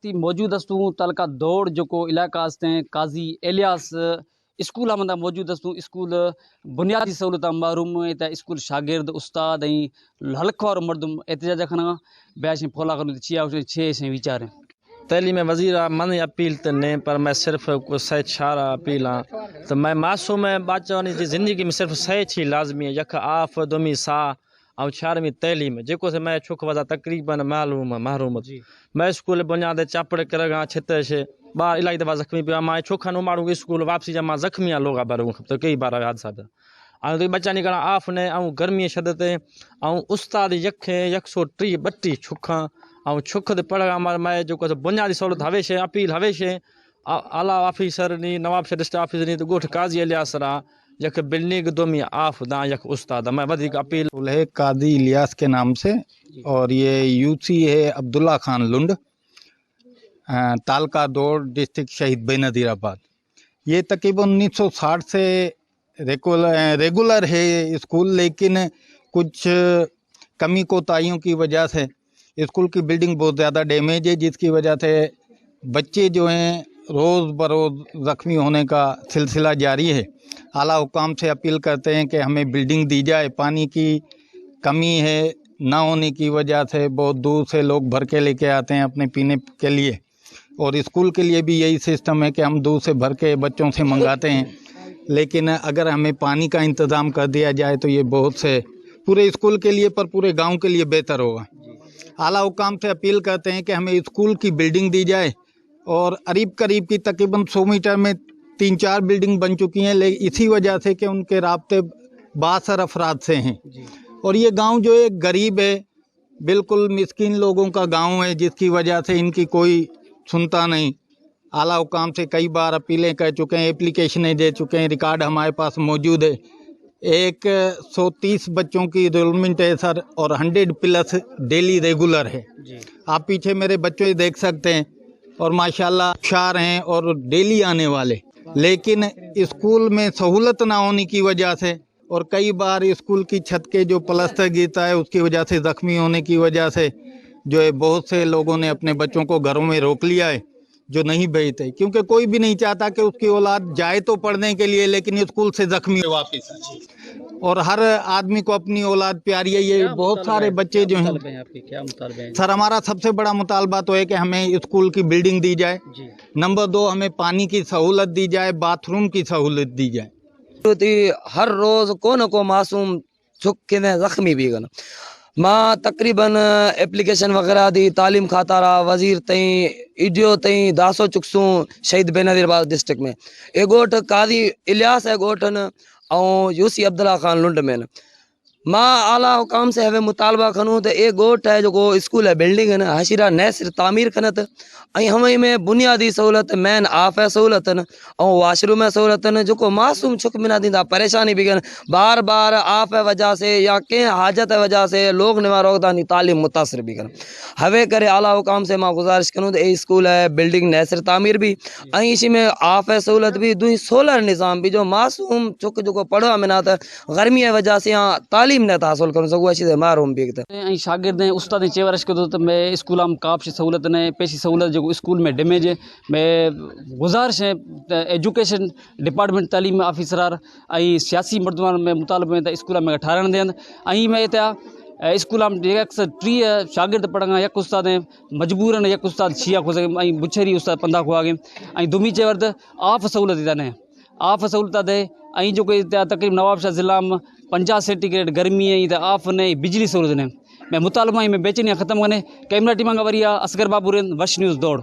वक्ती मौजूद हस्तूं तलका दौड़ जो इलाका हस्ते काजी एलियास स्कूल मंदा मौजूद हस्तूं। स्कूल बुनियादी सहूलत मारूम स्कूल शागिर्द उस्ताद हल्क और मर्दुम एहतजाज खना बैश फोला कर चिया छे से विचार तैलीम वज़ीर मन अपील तो नहीं, पर मैं सिर्फ सह छारा अपील हाँ तो मैं मासूम बाचवानी की ज़िंदगी में सिर्फ सह छी लाजमी है। यख आफ दुमी सा और छारवी तैलीम जो से मैं छुक वजा तकरीबन मालूम महरूम मैं स्कूल बुनियाद चापड़ कर छित से बार इलाही दफ़ा जख्मी पिया माँ छोखन उमाड़ू स्कूल वापसी जा माँ जख्मी लोग भरूँ तो कई बार हादसा तो बच्चा निकल आफ ने गर्मी शदत उस्ताद यखे 130 छुखा छुख पढ़ा मैं जो बुनियादी सहूलत हवेशे अपील हवेशे आला ऑफिसर नी नवाब डिस्ट्रिक्ट ऑफिसर नी तो गोठ काजी इलियास रा यख बिल्डिंग दोमी आफ दा यख उस्ताद मैं वधिक अपील है काजी इलियास के नाम से। और ये यूसी है अब्दुल्ला खान लुंड, तालका दौड़, डिस्ट्रिक्ट शहीद बेनज़ीराबाद। ये तकरीबन 1960 से रेगुलर है स्कूल, लेकिन कुछ कमी कोताहियों की वजह से स्कूल की बिल्डिंग बहुत ज़्यादा डैमेज है, जिसकी वजह से बच्चे जो हैं रोज़ बरोज़ ज़ख्मी होने का सिलसिला जारी है। आला हुकाम से अपील करते हैं कि हमें बिल्डिंग दी जाए। पानी की कमी है, ना होने की वजह से बहुत दूर से लोग भर के लेके आते हैं अपने पीने के लिए, और स्कूल के लिए भी यही सिस्टम है कि हम दूर से भर के बच्चों से मंगाते हैं। लेकिन अगर हमें पानी का इंतज़ाम कर दिया जाए तो ये बहुत से पूरे स्कूल के लिए पर पूरे गांव के लिए बेहतर होगा। आला हुकाम से अपील करते हैं कि हमें स्कूल की बिल्डिंग दी जाए, और करीब की तकरीबन 100 मीटर में 3-4 बिल्डिंग बन चुकी हैं, लेकिन इसी वजह से कि उनके राब्ते बासर अफराद से हैं। और ये गांव जो एक गरीब है, बिल्कुल मिस्किन लोगों का गांव है, जिसकी वजह से इनकी कोई सुनता नहीं। आला हुकाम से कई बार अपीलें कर चुके हैं, एप्लीकेशनें दे चुके हैं, रिकॉर्ड हमारे पास मौजूद है। 130 बच्चों की एनरोलमेंट है सर, और 100+ डेली रेगुलर है। आप पीछे मेरे बच्चे देख सकते हैं, और माशाल्लाह होशियार हैं और डेली आने वाले। लेकिन स्कूल में सहूलत ना होने की वजह से, और कई बार स्कूल की छत के जो प्लास्टर गिरता है उसकी वजह से ज़ख्मी होने की वजह से जो है बहुत से लोगों ने अपने बच्चों को घरों में रोक लिया है, जो नहीं भेजते, क्योंकि कोई भी नहीं चाहता कि उसकी औलाद जाए तो पढ़ने के लिए, लेकिन स्कूल से ज़ख्मी वापस आए। और हर आदमी को अपनी औलाद प्यारी है। ये बहुत सारे बच्चे जो हैं, क्या मुतालबा है? सर हमारा सबसे बड़ा मुतालबा तो है कि हमें स्कूल की बिल्डिंग दी जाए। नंबर 2, हमें पानी की सहूलत दी जाए, बाथरूम की सहूलत दी जाए। हर रोज़ को न को मासूम छुक के ज़ख्मी भी गन माँ तकरीबन एप्लीकेशन वगैरह दी तालीम खाता रहा वज़ीर तई ईडियो तई दासो चुकसूँ शहीद बेनज़ीराबाद डिस्ट्रिक्ट में। ए गोठ काजी इलियास है गोठन और यूसी अब्दुल्ला खान लुंड में माँ आला हुकाम से हमें मुतालबा खनूँ तो एक गोठ है जो स्कूल है बिल्डिंग है ना हशीरा नए सिर तामीर खनत हमें में बुनियादी सहूलत मैन आफ है सहूलत और वाशरूम है सहूलत जो मासूम छुक मिना दींदा परेशानी भी गन बार बार आफ है वजह से या के हाजत है वजह से लोग निवा रोकदानी तालीम मुतासर भी गन हवे करे आला हुकाम से माँ गुजारिश करूँ तो ये स्कूल है बिल्डिंग नए सिर तामीर भी इसी में आफ है सहूलत भी दुई सोलर निज़ाम भी जो मासूम छुक जो पढ़ा मिना तो गर्मी है वजह से यहाँ तालीम न हासिल कर सकूँ अच्छी मारूम भी शागिर्द उस्ताद चेवरश को तो मैं स्कूल में काफ़ी सहूलत ने पेशी सहूलत जो स्कूल में डैमेज है। मैं गुजारिश है एजुकेशन डिपार्टमेंट तालीम ऑफिसर सियासी मर्दमान में मुतालबे में स्कूल में ठारण दें मैं इतना स्कूल में 130 शागिर्द पढ़ा यक उस्ताद मजबूरन यक उस्ताद छिया खो सके बुछेरी उस्ताद 15 को आगे दुमी चेवर्द आफ सहूलत इतना आफ सहूलत दे जो कोई तकरीब नवाबशाह ज़िला में 50 सेंटीग्रेड गर्मी है आफ ने बिजली सहूलत ने मैं मुतालबा में बेचैनी ख़त्म करने कैमरा टीम का वरिया असगर बाबू वश न्यूज़ दौड़।